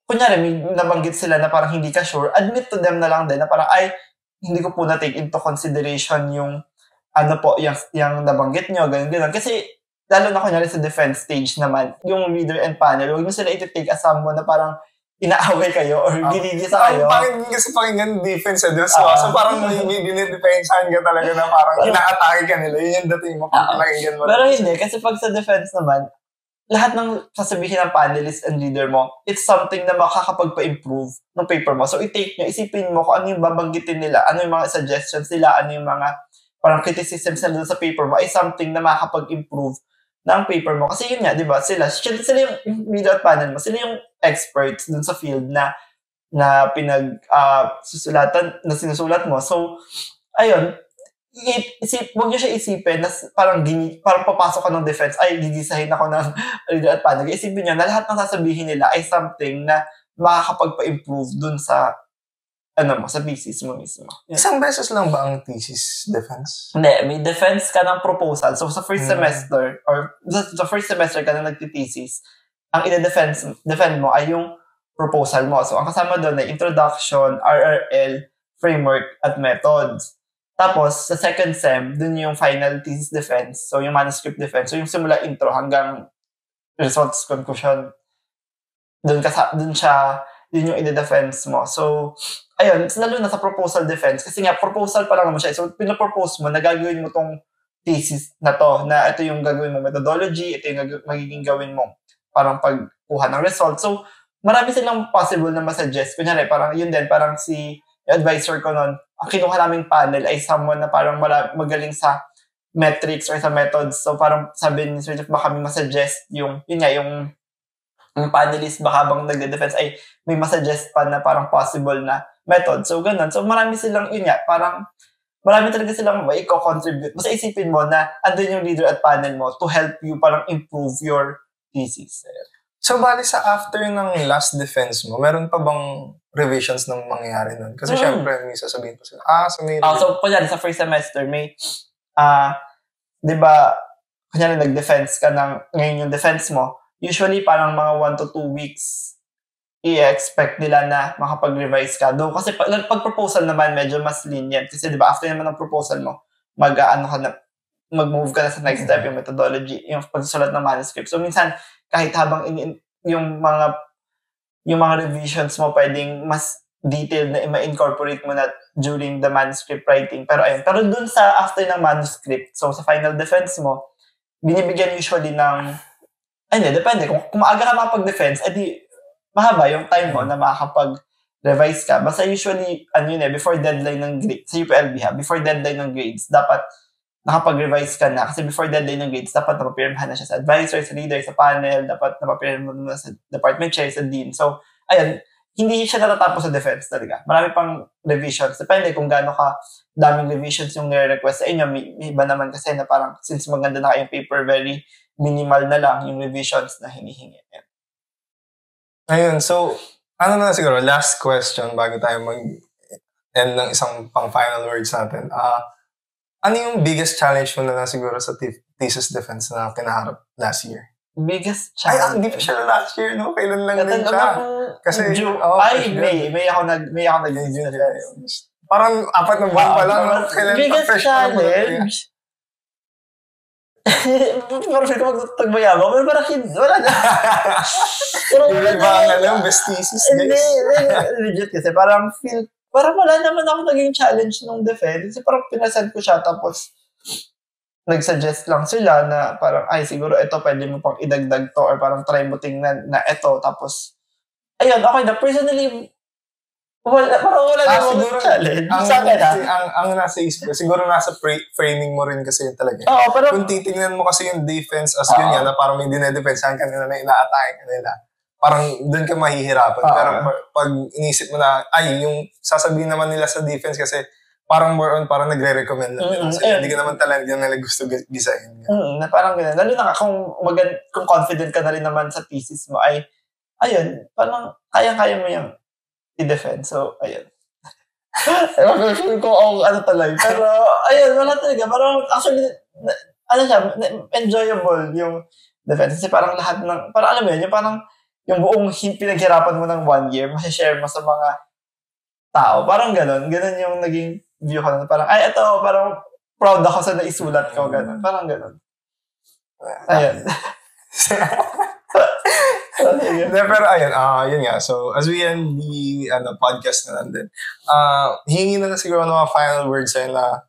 [SPEAKER 1] kunyari, may nabanggit sila na parang hindi ka sure, admit to them na lang din na parang, hindi ko po na-take into consideration yung, yung nabanggit nyo, ganyan. Kasi, lalo na kunyari sa defense stage naman, yung leader and panel, huwag nyo sila iti-take as someone na parang inaaway kayo or ginigisa kayo.
[SPEAKER 2] Parang kasi pakinggan defense sa Diyos. So parang may dinidefensahan ka talaga na parang ina-atake ka nila. Yun yung dating mo pag pakinggan mo.
[SPEAKER 1] Pero hindi, kasi pag sa defense naman, lahat ng sasabihin ng panelist and leader mo, it's something na makakapagpa-improve ng paper mo. So, i-take nyo, isipin mo kung ano yung babanggitin nila, ano yung mga suggestions nila, ano yung mga parang criticisms nila sa paper mo, ay something na makakapag-improve ng paper mo. Kasi yun nga, di ba, sila yung leader at panel mo, sila yung experts dun sa field na susulatan, na sinusulat mo. So, ayun, huwag nyo siya isipin na parang papasok ka ng defense, ay, gigisahin ako ng leader at panel. Isipin nyo na lahat ng sasabihin nila ay something na makakapagpa-improve dun sa sa thesis mo mismo.
[SPEAKER 2] Yeah. Isang beses lang ba ang thesis defense?
[SPEAKER 1] Hindi, may defense ka ng proposal. So, sa first semester, or sa first semester ka na nagtithesis, ang defend mo ay yung proposal mo. So, ang kasama doon ay introduction, RRL, framework, at methods. Tapos, sa second sem, dun yung final thesis defense. So, yung manuscript defense. So, yung simula intro hanggang results conclusion. Dun yung ide-defense mo. So, ayun, lalo na sa proposal defense. Kasi nga, proposal pa lang naman siya. So, pinapropose mo na gagawin mo tong thesis na to, na ito yung gagawin mo methodology, ito yung magiging gawin mo parang pagkuha ng result. So, marami silang possible na masuggest. Kunyari, parang yun din, parang si advisor ko noon, ang kinuha naming panel ay someone na parang magaling sa metrics or sa methods. So, parang sabi ni Sir Jeff, baka kami masuggest yung panelist baka habang nagde-defense ay may masuggest pa na parang possible na method. So, ganun. So, marami talaga silang i-contribute. Basta isipin mo na andun yung leader at panel mo to help you parang improve your thesis.
[SPEAKER 2] So, bali sa after ng last defense mo, meron pa bang revisions nang mangyayari nun? Kasi syempre, may sasabihin pa sila, so may
[SPEAKER 1] so, kunyari, sa first semester, may, di ba, kunyari, nag-defense ka ngayon yung defense mo, usually, parang mga 1 to 2 weeks, i-expect nila na makapag-revise ka. Though, kasi pag proposal naman, medyo mas lenient. Kasi, di ba, after naman ng proposal mo, mag-move ka na sa next step, yung methodology, yung pagsusulat ng manuscript. So, minsan, kahit habang yung mga revisions mo, pwedeng mas detailed na ma-incorporate mo na during the manuscript writing. Pero dun sa after ng manuscript, so sa final defense mo, binibigyan usually ng, depende. Kung maaga ka makapag-defense, edi mahaba yung time mo na makakapag-revise ka. Basta usually, before deadline ng grades, sa UPLB before deadline ng grades, dapat nakapag-revise ka na. Kasi before deadline ng grades, dapat napapirmahan na siya sa advisor, sa leader, sa panel, dapat napapirmahan mo na sa department chair, sa dean. So, hindi siya natatapos sa defense talaga. Marami pang revisions. Depende kung gaano ka daming revisions yung nire-request sa inyo. May iba naman kasi na parang, since maganda na kayong paper, very minimal na lang yung revisions na hinihingi.
[SPEAKER 2] Ayun, so, na siguro, last question bago tayo mag-end ng isang pang-final words natin. Ano yung biggest challenge mo na lang siguro sa thesis defense na kinaharap last year?
[SPEAKER 1] Biggest challenge?
[SPEAKER 2] Hindi pa siya last year, no? Kailan lang din siya? Kasi,
[SPEAKER 1] may ako
[SPEAKER 2] parang 4 na buwan pa lang, no? Kailan
[SPEAKER 1] biggest challenge? Parang ko magtagbayabang. Pero parang wala na.
[SPEAKER 2] Yung iba ang best thesis, guys.
[SPEAKER 1] Hindi, legit kasi parang wala naman ako naging challenge nung defense. Kasi parang pinasend ko siya tapos nag-suggest lang sila na parang, siguro ito pwede mo pang idagdag to or parang try mo tingnan na ito. Tapos, ayun, okay na. Personally, wala naman challenge. Sa akin,
[SPEAKER 2] ang nasa isip ko, siguro nasa framing mo rin kasi yun talaga.
[SPEAKER 1] Oo, pero
[SPEAKER 2] kung titignan mo kasi yung defense as yun yan, na parang may dinedefensahan ka nila na ina-atake ka nila, parang doon ka mahihirapan. Pero pag inisip mo na, yung sasabihin naman nila sa defense kasi parang more on parang nagre-recommend lang nila. So, hindi ka naman talaga nila gusto gisahin.
[SPEAKER 1] Na parang ganun. Lalo na kung confident ka na rin naman sa thesis mo, ayun, parang kaya-kaya mo yung i-defend. So, ayun. Feel ko talaga. Pero, ayun, wala talaga. Parang, actually, enjoyable yung defense. Kasi parang lahat ng, parang alam mo yun, yung parang, yung buong pinaghirapan mo ng 1 year, masashare mo sa mga tao. Parang ganun. Ganun yung naging view ko na. Parang, ito, parang proud ako sa naisulat ko. Ganun. Parang ganun. Ayun.
[SPEAKER 2] Pero ayun, yun nga. So, as we end the podcast na natin, hingi na siguro ng mga final words sa'yo na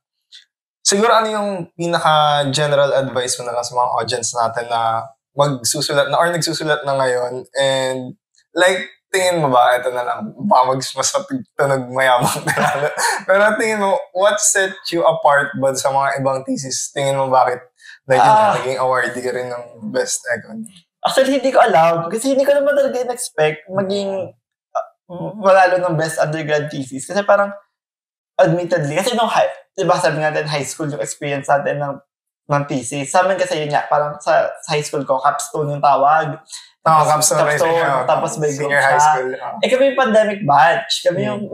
[SPEAKER 2] siguro ano yung pinaka-general advice mo na lang sa mga audience natin na magsusulat na or nagsusulat na ngayon and like, tingin mo ba, ito na lang, baka mas tunog mayabang na lang. Pero tingin mo, what set you apart ba sa mga ibang thesis? Tingin mo bakit naging awardee ka rin ng best econ?
[SPEAKER 1] Actually, hindi ko alam. Kasi hindi ko naman talaga in-expect maging malalo ng best undergrad thesis. Kasi parang, admittedly, kasi nung diba sabi natin high school yung experience natin ng thesis. Sa amin kasi yun nga, parang sa high school ko, capstone yung tawag.
[SPEAKER 2] Capstone.
[SPEAKER 1] Tapos may group
[SPEAKER 2] senior high school.
[SPEAKER 1] Kami yung pandemic batch. Kami yung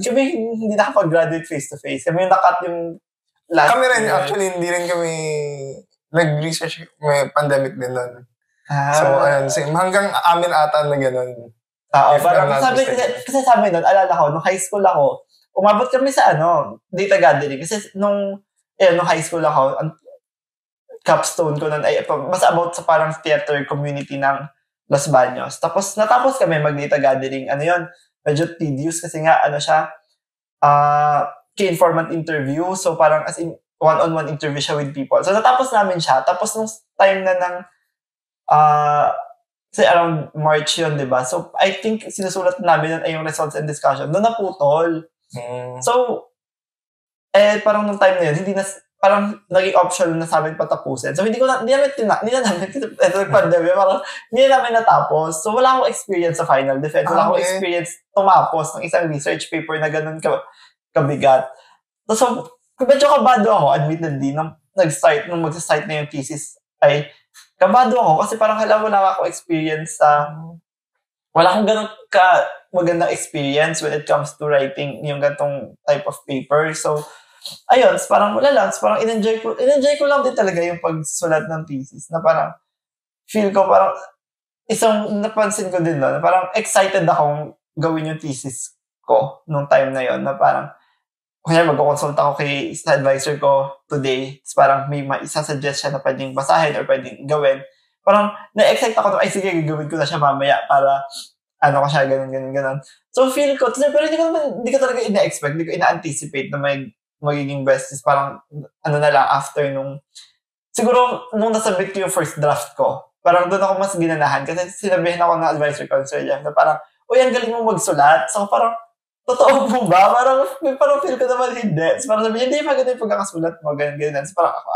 [SPEAKER 1] kami hindi nakapag-graduate face-to-face. Kami yung nakat yung last
[SPEAKER 2] Kami rin, actually, hindi rin kami nag-research. May pandemic din nun. So, ayun, hanggang amin ata na gano'n.
[SPEAKER 1] Parang kasi sa amin nun, alala ko, nung high school ako, umabot kami sa data gathering. Kasi nung high school ako, ang capstone ko nun ay mas about sa parang theater community ng Los Baños. Tapos natapos kami mag-data gathering. Ano yun? Medyo tedious kasi nga, siya, key informant interview. So parang as in, one-on-one interview siya with people. So natapos namin siya. Tapos nung time na ng kasi around March yun, di ba? So, I think sinusulat namin nun ay yung results and discussion. Doon naputol. So, parang nung time na yun, parang naging optional na sa amin patapusin. So, hindi na namin natapos. So, wala akong experience sa final defense. Wala akong experience tumapos ng isang research paper na ganun kabigat. So, medyo kabado ako, admittedly, nung mag-start na yung thesis ay kabado ako kasi parang wala ako experience wala akong ganun magandang experience when it comes to writing yung ganitong type of paper. So, ayun, parang wala lang. Parang in-enjoy ko lang din talaga yung pagsulat ng thesis na parang feel ko parang isang napansin ko din na parang excited akong gawin yung thesis ko nung time na yon na parang kaya mag-consult ako sa advisor ko today. Parang may isa-suggest siya na pwedeng basahin or pwedeng gawin. Parang na-excite ako ay sige, gagawin ko na siya mamaya para ko siya, ganun. So feel ko, pero hindi ko talaga ina-expect, hindi ko ina-anticipate na may magiging best is parang na lang after siguro nung nasubmit ko yung first draft ko, parang doon ako mas ginanahan kasi sinabihan ako ng advisor ko na parang, ang galing mo magsulat. So parang, totoo po ba? Parang feel ko naman hindi. So, parang sabi niya, hindi maganda yung pagkakasulat mo, ganyan. So, parang ako,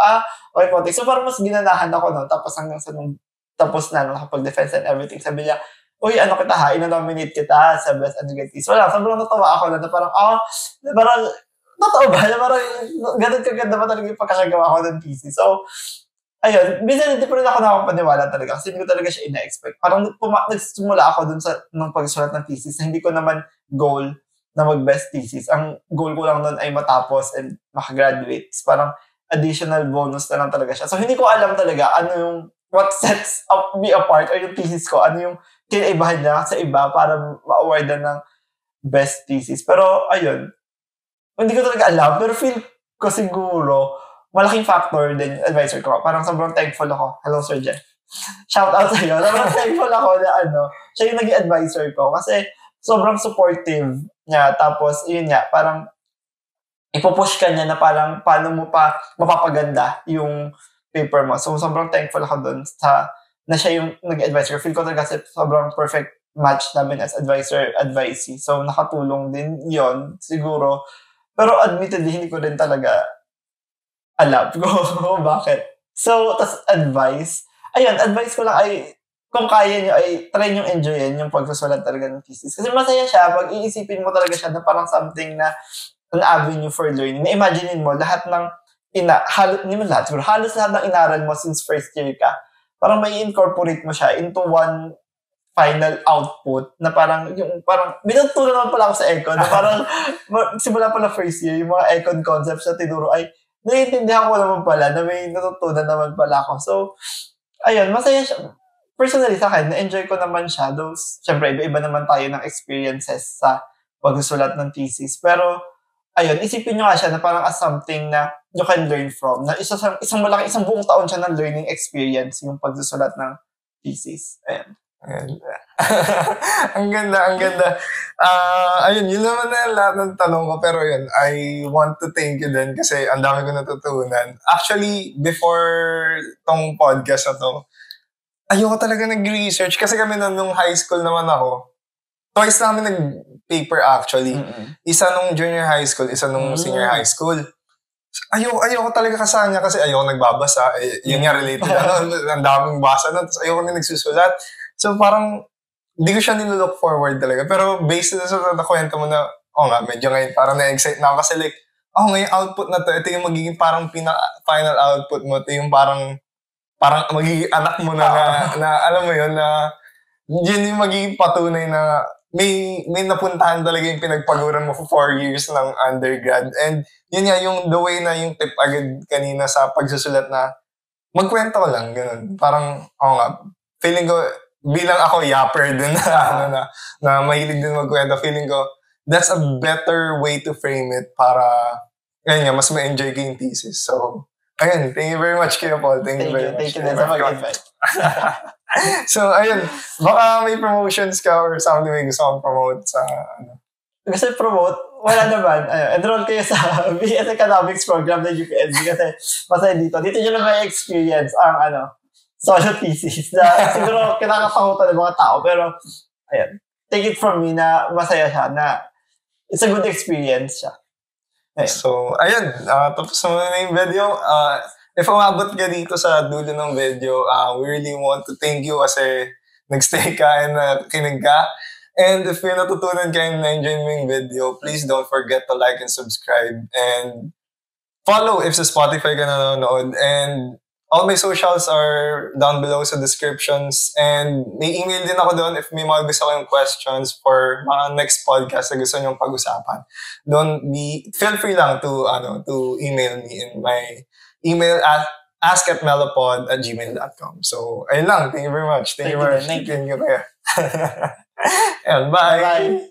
[SPEAKER 1] okay po. So, parang mas ginanahan ako nun. Tapos hanggang sa nung tapos na, nung nakapag-defense and everything, sabi niya, kita ina-nominate kita sa best undergrad thesis. Wala, sobrang natawa ako na parang, parang, totoo ba? Parang, ganun kaganda ba talaga yung pagkakagawa ko ng thesis. So, ayun, minsan hindi pa rin ako nakapaniwala talaga kasi hindi ko talaga siya ina-expect. Parang nagsimula ako dun nung pagsulat ng thesis na hindi ko naman goal na mag-best thesis. Ang goal ko lang nun ay matapos and makagraduate. Parang additional bonus na lang talaga siya. So, hindi ko alam talaga what sets me apart or yung thesis ko, ano yung kinaibahan niya sa iba para ma-awardan ng best thesis. Pero, ayun, hindi ko talaga alam. Pero feel ko siguro, malaking factor din yung advisor ko. Parang sobrang thankful ako. Hello, Sir Jeff. Shout out sa'yo. Sobrang thankful ako na siya yung naging advisor ko. Kasi sobrang supportive niya. Tapos, yun nga, parang ipupush ka niya na parang paano mo pa mapapaganda yung paper mo. So, sobrang thankful ako dun na siya yung nag-advisor. Feel ko talaga kasi sobrang perfect match namin as advisee. So, nakatulong din yon siguro. Pero admittedly, hindi ko rin talaga alam kung bakit. So, tas advice ko lang ay kung kaya nyo ay try nyo enjoyin yung pagsusulat talaga ng thesis. Kasi masaya siya pag iisipin mo talaga siya na parang something na an avenue for learning. Na-imaginein mo lahat ng halos lahat ng inaral mo since first year ka. Parang may incorporate mo siya into one final output na parang binutunan naman pala ako sa econ na parang simula pala first year yung mga econ concepts na tinuro ay naiintindihan ko naman pala na may natutunan naman pala ako. So, ayun, masaya siya. Personally sa akin, na-enjoy ko naman siya. Siyempre, iba-iba naman tayo ng experiences sa pagsusulat ng thesis. Pero, ayun, isipin nyo nga siya na parang as something na you can learn from. Na isang buong taon siya ng learning experience, yung pagsusulat ng thesis. Ayan.
[SPEAKER 2] Ang ganda. Ayun, yun naman na lahat ng tanong ko. Pero yun, I want to thank you din kasi ang dami ko natutunan. Actually, before tong podcast na to, ayoko talaga nag-research kasi kami nung high school naman ako. Twice namin nag-paper actually. Isa nung junior high school, isa nung senior high school. Ayoko talaga kasanya kasi ayoko nagbabasa. Yun nga related. Ang daming basa nun. Tapos ayoko na nagsusulat. So parang, hindi ko siya nilook forward talaga. Pero based na sa kwento mo na, nga, medyo ngayon parang na-excite na ako kasi like, ngayon output na to. Ito yung magiging parang final output mo. Ito yung parang magiging anak mo na alam mo yun, na yun yung magiging patunay na may napuntahan talaga yung pinagpaguran mo for 4 years ng undergrad. And yun nga, yung the way na yung tip agad kanina sa pagsusulat na magkwento ko lang, ganun. Parang, nga, feeling ko, bilang ako yapper din na mahilig din magkwento, feeling ko, that's a better way to frame it para, ayun nga, mas ma-enjoy ko yung thesis. So, ayun, thank you very much, Kuya Paul. Thank you very much.
[SPEAKER 1] Thank you din sa mag-invite.
[SPEAKER 2] So, ayun, baka may promotions ka or something may gusto kong promote sa,
[SPEAKER 1] Gusto promote? Wala naman. Enroll kayo sa BS Economics program ng UPLB kasi masaya dito. Dito nyo lang may experience ang solo thesis na siguro kinakatakutan ng mga tao. Pero, ayun, take it from me na masaya siya, na it's a good experience siya.
[SPEAKER 2] Ayun. So, ayun, tapos na yung video. If umabot ka dito sa dulo ng video, we really want to thank you kasi nagstay ka and kinig ka. And if may natutunan ka and na-enjoy mo yung video, please don't forget to like and subscribe. And follow if sa Spotify ka nanonood. And all my socials are down below sa descriptions. And may email din ako doon if may mga gusto kayong questions for mga next podcast na gusto nyong pag-usapan. Feel free lang to email me in my email at ask@mellopod@gmail.com. So, ayun lang. Thank you very much. Thank you very much.
[SPEAKER 1] Thank you.
[SPEAKER 2] And bye.
[SPEAKER 1] Bye.